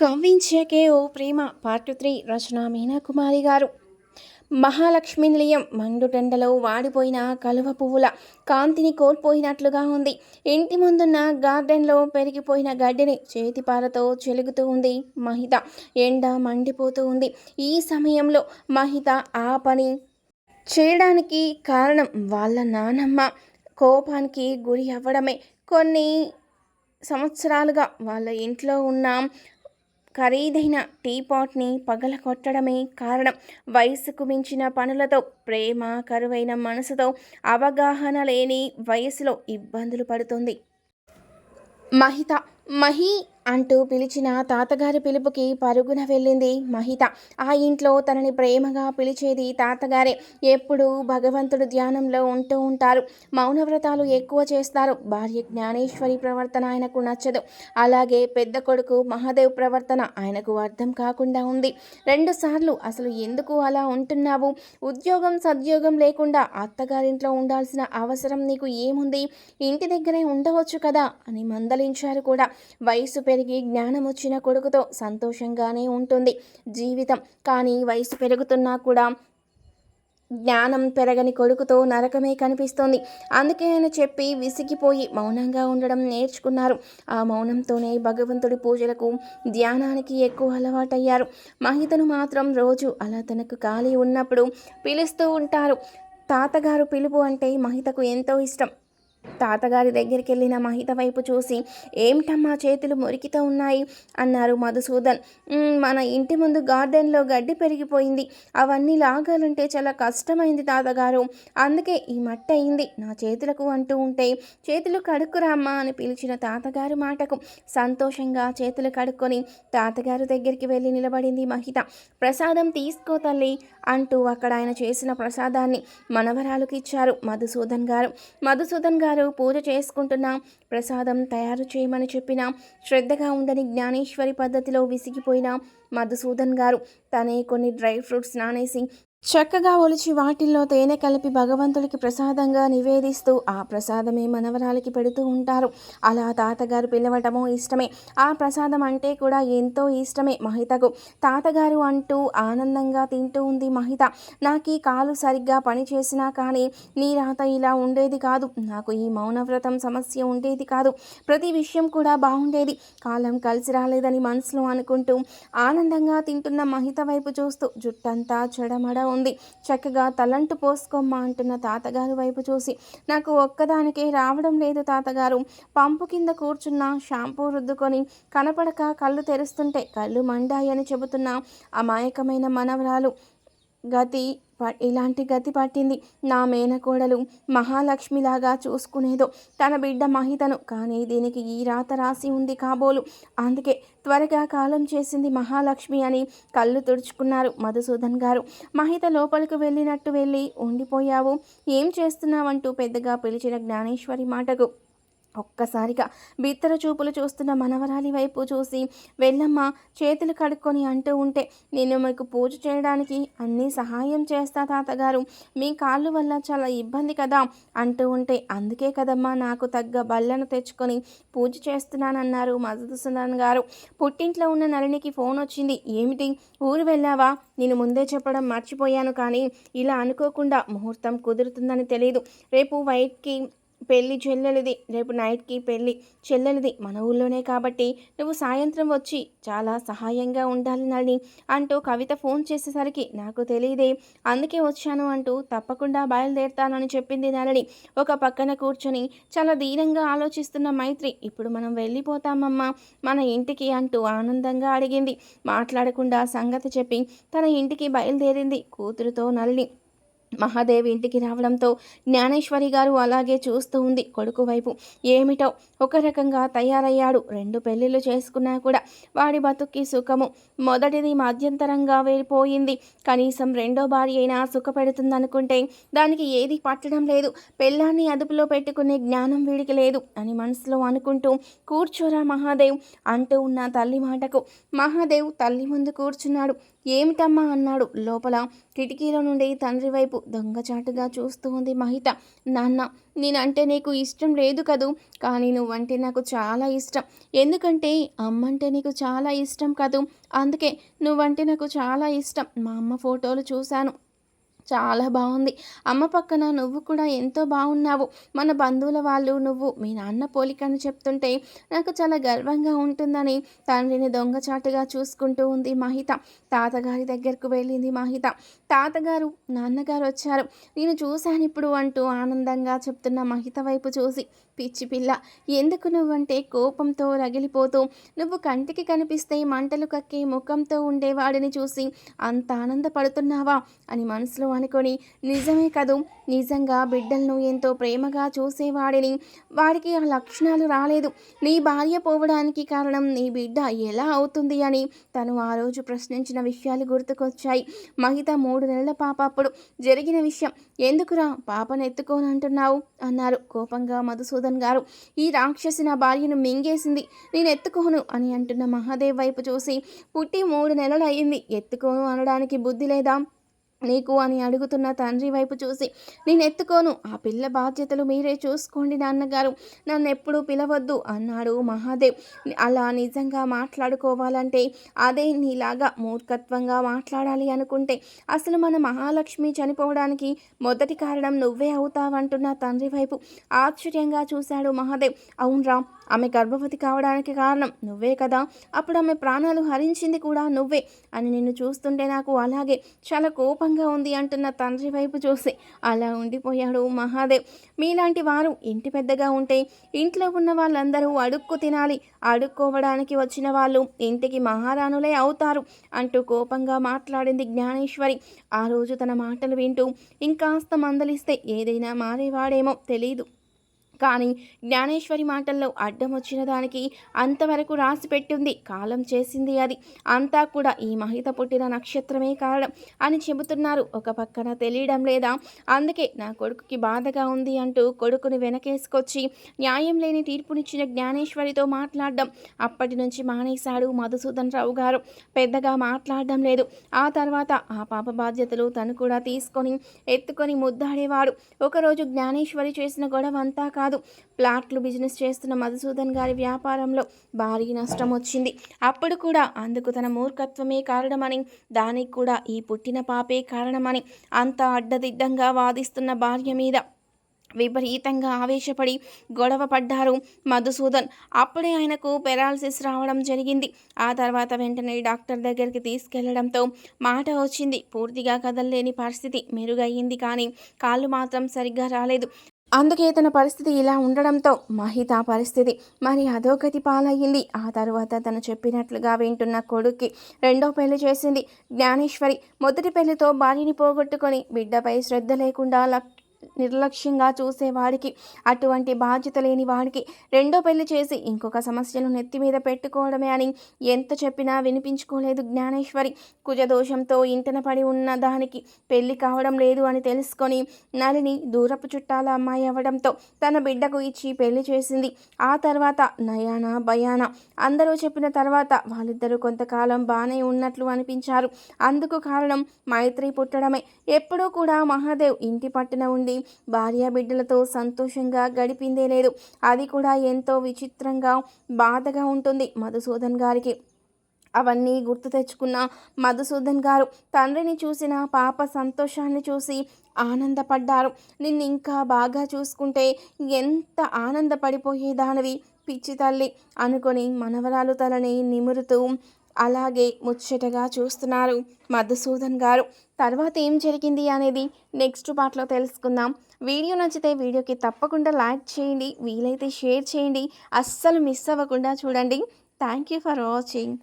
కవ్వించకే ఓ ప్రేమ part 3 రచన మీనా కుమారి గారు. మహాలక్ష్మి నిలయం మండుటెండలో వాడిపోయిన కలువ పువ్వుల కాంతిని కోల్పోయినట్లుగా ఉంది. ఇంటి ముందున్న గార్డెన్లో పెరిగిపోయిన గడ్డిని చేతిపారతో చెలుగుతూ ఉంది మహిత. ఎండ మండిపోతూ ఉంది. ఈ సమయంలో మహిత ఆ పని చేయడానికి కారణం వాళ్ళ నానమ్మ కోపానికి గురి అవ్వడమే. కొన్ని సంవత్సరాలుగా వాళ్ళ ఇంట్లో ఉన్న ఖరీదైన టీపాట్ని పగలగొట్టడమే కారణం. వయసుకు మించిన పనులతో, ప్రేమ కరువైన మనసుతో, అవగాహన లేని వయసులో ఇబ్బందులు పడుతుంది మహిత. మహి అంటూ పిలిచిన తాతగారి పిలుపుకి పరుగున వెళ్ళింది మహిత. ఆ ఇంట్లో తనని ప్రేమగా పిలిచేది తాతగారే. ఎప్పుడూ భగవంతుడు ధ్యానంలో ఉంటూ ఉంటారు. మౌనవ్రతాలు ఎక్కువ చేస్తారు. భార్య జ్ఞానేశ్వరి ప్రవర్తన ఆయనకు నచ్చదు. అలాగే పెద్ద కొడుకు మహాదేవ్ ప్రవర్తన ఆయనకు అర్థం కాకుండా ఉంది. 2 సార్లు అసలు ఎందుకు అలా ఉంటున్నావు? ఉద్యోగం సద్యోగం లేకుండా అత్తగారింట్లో ఉండాల్సిన అవసరం నీకు ఏముంది? ఇంటి దగ్గరే ఉండవచ్చు కదా అని మందలించారు కూడా. వయసు పెరిగి జ్ఞానం వచ్చిన కొడుకుతో సంతోషంగానే ఉంటుంది జీవితం. కానీ వయసు పెరుగుతున్నా కూడా జ్ఞానం పెరగని కొడుకుతో నరకమే కనిపిస్తోంది. అందుకే ఆయన చెప్పి విసిగిపోయి మౌనంగా ఉండడం నేర్చుకున్నారు. ఆ మౌనంతోనే భగవంతుడి పూజలకు, ధ్యానానికి ఎక్కువ అలవాటయ్యారు. మహితను మాత్రం రోజు అలా తనకు ఖాళీ ఉన్నప్పుడు పిలుస్తూ ఉంటారు. తాతగారు పిలుపు అంటే మహితకు ఎంతో ఇష్టం. తాతగారి దగ్గరికి వెళ్ళిన మహిత వైపు చూసి, ఏమిటమ్మా చేతులు మురికితో ఉన్నాయి అన్నారు మధుసూదన్. మన ఇంటి ముందు గార్డెన్లో గడ్డి పెరిగిపోయింది. అవన్నీ లాగాలంటే చాలా కష్టమైంది తాతగారు. అందుకే ఈ మట్టి అయింది నా చేతులకు అంటూ ఉంటే, చేతులు కడుక్కురామ్మా అని పిలిచిన తాతగారు మాటకు సంతోషంగా చేతులు కడుక్కొని తాతగారు దగ్గరికి వెళ్ళి నిలబడింది మహిత. ప్రసాదం తీసుకో తల్లి అంటూ అక్కడ ఆయన చేసిన ప్రసాదాన్ని మనవరాలకు ఇచ్చారు మధుసూదన్ గారు. మధుసూదన్ గారు పూజ చేసుకుంటున్నా, ప్రసాదం తయారు చేయమని చెప్పినా శ్రద్ధగా ఉండని జ్ఞానేశ్వరి పద్ధతిలో విసిగిపోయిన మధుసూదన్ గారు తనే కొన్ని డ్రై ఫ్రూట్స్ నానేసి చక్కగా ఒలిచి వాటిల్లో తేనె కలిపి భగవంతుడికి ప్రసాదంగా నివేదిస్తూ ఆ ప్రసాదమే మనవరాలకి పెడుతూ ఉంటారు. అలా తాతగారు పిలవటమో ఇష్టమే. ఆ ప్రసాదం అంటే కూడా ఎంతో ఇష్టమే మహితకు. తాతగారు అంటూ ఆనందంగా తింటూ ఉంది మహిత. నాకు ఈ కాలు సరిగ్గా పనిచేసినా కానీ నీ రాత ఇలా ఉండేది కాదు. నాకు ఈ మౌనవ్రతం సమస్య ఉండేది కాదు. ప్రతి విషయం కూడా బాగుండేది. కాలం కలిసి రాలేదని మనసులో అనుకుంటూ ఆనందంగా తింటున్న మహిత వైపు చూస్తూ జుట్టంతా చెడమడ ఉంది. చక్కగా తలంటు పోసుకోమ్మా అంటున్న తాతగారు వైపు చూసి, నాకు ఒక్కదానికే రావడం లేదు తాతగారు. పంపు కింద కూర్చున్న షాంపూ రుద్దుకొని కనపడక కళ్ళు తెరుస్తుంటే కళ్ళు మండాయని చెబుతున్న అమాయకమైన మనవరాలు ఇలాంటి గతి పట్టింది. నా మేనకోడలు మహాలక్ష్మిలాగా చూసుకునేదో తన బిడ్డ మహితను. కానీ దీనికి ఈ రాత రాసి ఉంది కాబోలు. అందుకే త్వరగా కాలం చేసింది మహాలక్ష్మి అని కళ్ళు తుడుచుకున్నారు మధుసూదన్ గారు. మహిత లోపలికి వెళ్ళినట్టు వెళ్ళి, ఉండిపోయావు, ఏం చేస్తున్నావంటూ పెద్దగా పిలిచిన జ్ఞానేశ్వరి మాటకు ఒక్కసారిగా బిత్తర చూపులు చూస్తున్న మనవరాలి వైపు చూసి, వెళ్ళమ్మా చేతులు కడుక్కొని అంటూ ఉంటే, నేను మీకు పూజ చేయడానికి అన్నీ సహాయం చేస్తా తాతగారు, మీ కాళ్ళు వల్ల చాలా ఇబ్బంది కదా అంటూ ఉంటే, అందుకే కదమ్మా నాకు తగ్గ బల్లను తెచ్చుకొని పూజ చేస్తున్నానన్నారు మధుసూదన్ గారు. పుట్టింట్లో ఉన్న నళినికి ఫోన్ వచ్చింది. ఏమిటి, ఊరు వెళ్ళావా? నేను ముందే చెప్పడం మర్చిపోయాను, కానీ ఇలా అనుకోకుండా ముహూర్తం కుదురుతుందని తెలియదు. రేపు వైట్కి పెళ్ళి చెల్లెలిది, రేపు నైట్కి పెళ్ళి చెల్లెలిది మన ఊళ్ళోనే కాబట్టి నువ్వు సాయంత్రం వచ్చి చాలా సహాయంగా ఉండాలి నళిని అంటూ కవిత ఫోన్ చేసేసరికి, నాకు తెలియదే, అందుకే వచ్చాను అంటూ తప్పకుండా బయలుదేరుతానని చెప్పింది నళిని. ఒక పక్కన కూర్చొని చాలా దీనంగా ఆలోచిస్తున్న మైత్రి, ఇప్పుడు మనం వెళ్ళిపోతామమ్మా మన ఇంటికి అంటూ ఆనందంగా అడిగింది. మాట్లాడకుండా సంగతి చెప్పి తన ఇంటికి బయలుదేరింది కూతురుతో నళిని. మహాదేవ్ ఇంటికి రావడంతో జ్ఞానేశ్వరి గారు అలాగే చూస్తూ ఉంది కొడుకు వైపు. ఏమిటో ఒక రకంగా తయారయ్యాడు. 2 పెళ్ళిళ్ళు చేసుకున్నా కూడా వాడి బతుక్కి సుఖము. మొదటిది మధ్యంతరంగా వెళ్ళిపోయింది. కనీసం రెండో భార్య అయినా సుఖపెడుతుందనుకుంటే దానికి ఏది పట్టడం లేదు. పెళ్ళాన్ని అదుపులో పెట్టుకునే జ్ఞానం వీడికి లేదు అని మనసులో అనుకుంటూ, కూర్చోరా మహాదేవ్ అంటూ ఉన్న తల్లి మాటకు మహాదేవ్ తల్లి ముందు కూర్చున్నాడు. ఏమిటమ్మా అన్నాడు లోపల కిటికీలో నుండి తండ్రి వైపు దొంగచాటుగా చూస్తూ ఉంది మహిత. నాన్న, నేనంటే నీకు ఇష్టం లేదు కదూ, కానీ నువ్వంటే నాకు చాలా ఇష్టం. ఎందుకంటే అమ్మంటే నీకు చాలా ఇష్టం కదూ, అందుకే నువ్వంటే నాకు చాలా ఇష్టం. మా అమ్మ ఫోటోలు చూశాను, చాలా బాగుంది. అమ్మ పక్కన నువ్వు కూడా ఎంతో బాగున్నావు. మన బంధువుల వాళ్ళు నువ్వు మీ నాన్న పోలికని చెప్తుంటే నాకు చాలా గర్వంగా ఉంటుందని తండ్రిని దొంగచాటుగా చూసుకుంటూ ఉంది మహిత. తాతగారి దగ్గరకు వెళ్ళింది మహిత. తాతగారు, నాన్నగారు వచ్చారు, నేను చూశాను ఇప్పుడు అంటూ ఆనందంగా చెప్తున్న మహిత వైపు చూసి, పిచ్చి పిల్ల, ఎందుకు నువ్వంటే కోపంతో రగిలిపోతూ, నువ్వు కంటికి కనిపిస్తే మంటలు కక్కే ముఖంతో ఉండేవాడిని చూసి అంత ఆనందపడుతున్నావా అని మనసులో అనుకొని, నిజమే కదూ, నిజంగా బిడ్డలను ఎంతో ప్రేమగా చూసేవాడిని, వాడికి ఆ లక్షణాలు రాలేదు. నీ భార్య పోవడానికి కారణం నీ బిడ్డ ఎలా అవుతుంది అని తను ఆ రోజు ప్రశ్నించిన విషయాలు గుర్తుకొచ్చాయి. మహిత 3 నెలల పాప. అప్పుడు జరిగిన విషయం ఎందుకురా పాపను ఎత్తుకోనంటున్నావు అన్నారు కోపంగా మధుసూదన్ గారు. ఈ రాక్షసి నా భార్యను మింగేసింది, నేను ఎత్తుకోను అని అంటున్న మహాదేవ్ వైపు చూసి, పుట్టి 3 నెలలు అయ్యింది, ఎత్తుకోను అనడానికి బుద్ధి లేదా నీకు అని అడుగుతున్న తండ్రి వైపు చూసి, నేను ఎత్తుకోను, ఆ పిల్ల బాధ్యతలు మీరే చూసుకోండి నాన్నగారు, నన్ను ఎప్పుడూ పిలవద్దు అన్నాడు మహాదేవ్. అలా నిజంగా మాట్లాడుకోవాలంటే అదే నీలాగా మూర్ఖత్వంగా మాట్లాడాలి అనుకుంటే అసలు మన మహాలక్ష్మి చనిపోవడానికి మొదటి కారణం నువ్వే అవుతావంటున్న తండ్రి వైపు ఆశ్చర్యంగా చూశాడు మహాదేవ్. అవునరా, ఆమె గర్భవతి కావడానికి కారణం నువ్వే కదా, అప్పుడు ఆమె ప్రాణాలు హరించింది కూడా నువ్వే అని నిన్ను చూస్తుంటే నాకు అలాగే చాలా కోపంగా ఉంది అంటున్న తండ్రి వైపు చూసి అలా ఉండిపోయాడు మహాదేవ్. మీలాంటి వారు ఇంటి పెద్దగా ఉంటే ఇంట్లో ఉన్న వాళ్ళందరూ అడుక్కు తినాలి, అడుక్కోవడానికి వచ్చిన వాళ్ళు ఇంటికి మహారాణులే అవుతారు అంటూ కోపంగా మాట్లాడింది జ్ఞానేశ్వరి. ఆ రోజు తన మాటలు వింటూ ఇంకాస్త మందలిస్తే ఏదైనా మారేవాడేమో తెలీదు, కానీ జ్ఞానేశ్వరి మాటల్లో అడ్డం వచ్చిన దానికి అంతవరకు రాసి పెట్టింది కాలం చేసింది. అది అంతా కూడా ఈ మహిత పుట్టిన నక్షత్రమే కారణం అని చెబుతున్నారు. ఒక పక్కన తెలియడం లేదా, అందుకే నా కొడుకుకి బాధగా ఉంది అంటూ కొడుకుని వెనకేసుకొచ్చి న్యాయం లేని తీర్పునిచ్చిన జ్ఞానేశ్వరితో మాట్లాడడం అప్పటి నుంచి మానేశాడు మధుసూదన్ రావు గారు. పెద్దగా మాట్లాడడం లేదు. ఆ తర్వాత ఆ పాప బాధ్యతలు తను కూడా తీసుకొని ఎత్తుకొని ముద్దాడేవాడు. ఒకరోజు జ్ఞానేశ్వరి చేసిన గొడవ అంతా కాదు, ప్లాట్లు బిజినెస్ చేస్తున్న మధుసూదన్ గారి వ్యాపారంలో భారీ నష్టం వచ్చింది. అప్పుడు కూడా అందుకు తన మూర్ఖత్వమే కారణమని, దానికి కూడా ఈ పుట్టిన పాపే కారణమని అంత అడ్డదిడ్డంగా వాదిస్తున్న భార్య మీద విపరీతంగా ఆవేశపడి గొడవ పడ్డారు మధుసూదన్. అప్పుడే ఆయనకు పెరాలసిస్ రావడం జరిగింది. ఆ తర్వాత వెంటనే డాక్టర్ దగ్గరికి తీసుకెళ్లడంతో మాట వచ్చింది. పూర్తిగా కదలలేని పరిస్థితి మెరుగయ్యింది, కానీ కాళ్ళు మాత్రం సరిగ్గా రాలేదు. అందుకే తన పరిస్థితి ఇలా ఉండడంతో మహిత పరిస్థితి మరి అధోగతి పాలయ్యింది. ఆ తరువాత తను చెప్పినట్లుగా వింటున్న కొడుక్కి రెండో పెళ్లి చేసింది జ్ఞానేశ్వరి. మొదటి పెళ్లితో భార్యని పోగొట్టుకొని బిడ్డపై శ్రద్ధ లేకుండా నిర్లక్ష్యంగా చూసేవాడికి, అటువంటి బాధ్యత లేని వాడికి రెండో పెళ్లి చేసి ఇంకొక సమస్యను నెత్తి మీద పెట్టుకోవడమే అని ఎంత చెప్పినా వినిపించుకోలేదు జ్ఞానేశ్వరి. కుజదోషంతో ఇంటన పడి ఉన్న దానికి పెళ్లి కావడం లేదు అని తెలుసుకొని నలిని దూరపు చుట్టాల అమ్మాయి అవ్వడంతో తన బిడ్డకు ఇచ్చి పెళ్లి చేసింది. ఆ తర్వాత నయానా భయానా అందరూ చెప్పిన తర్వాత వాళ్ళిద్దరూ కొంతకాలం బాగానే ఉన్నట్లు అనిపించారు. అందుకు కారణం మైత్రి పుట్టడమే. ఎప్పుడూ కూడా మహాదేవ్ ఇంటి పట్టున ఉండి భార్య బిడ్డలతో సంతోషంగా గడిపిందే లేదు. అది కూడా ఎంతో విచిత్రంగా బాధగా ఉంటుంది మధుసూదన్ గారికి. అవన్నీ గుర్తు తెచ్చుకున్న మధుసూదన్ గారు తండ్రిని చూసిన పాప సంతోషాన్ని చూసి ఆనందపడ్డారు. నిన్ను ఇంకా బాగా చూసుకుంటే ఎంత ఆనందపడిపోయేదానివి పిచ్చి తల్లి అనుకొని మనవరాలు తలని నిమురుతూ అలాగే ముచ్చటగా చూస్తున్నారు మధుసూదన్ గారు. తర్వాత ఏం జరిగింది అనేది నెక్స్ట్ పార్ట్లో తెలుసుకుందాం. వీడియో నచ్చితే వీడియోకి తప్పకుండా లైక్ చేయండి, వీలైతే షేర్ చేయండి, అస్సలు మిస్ అవ్వకుండా చూడండి. Thank you for watching.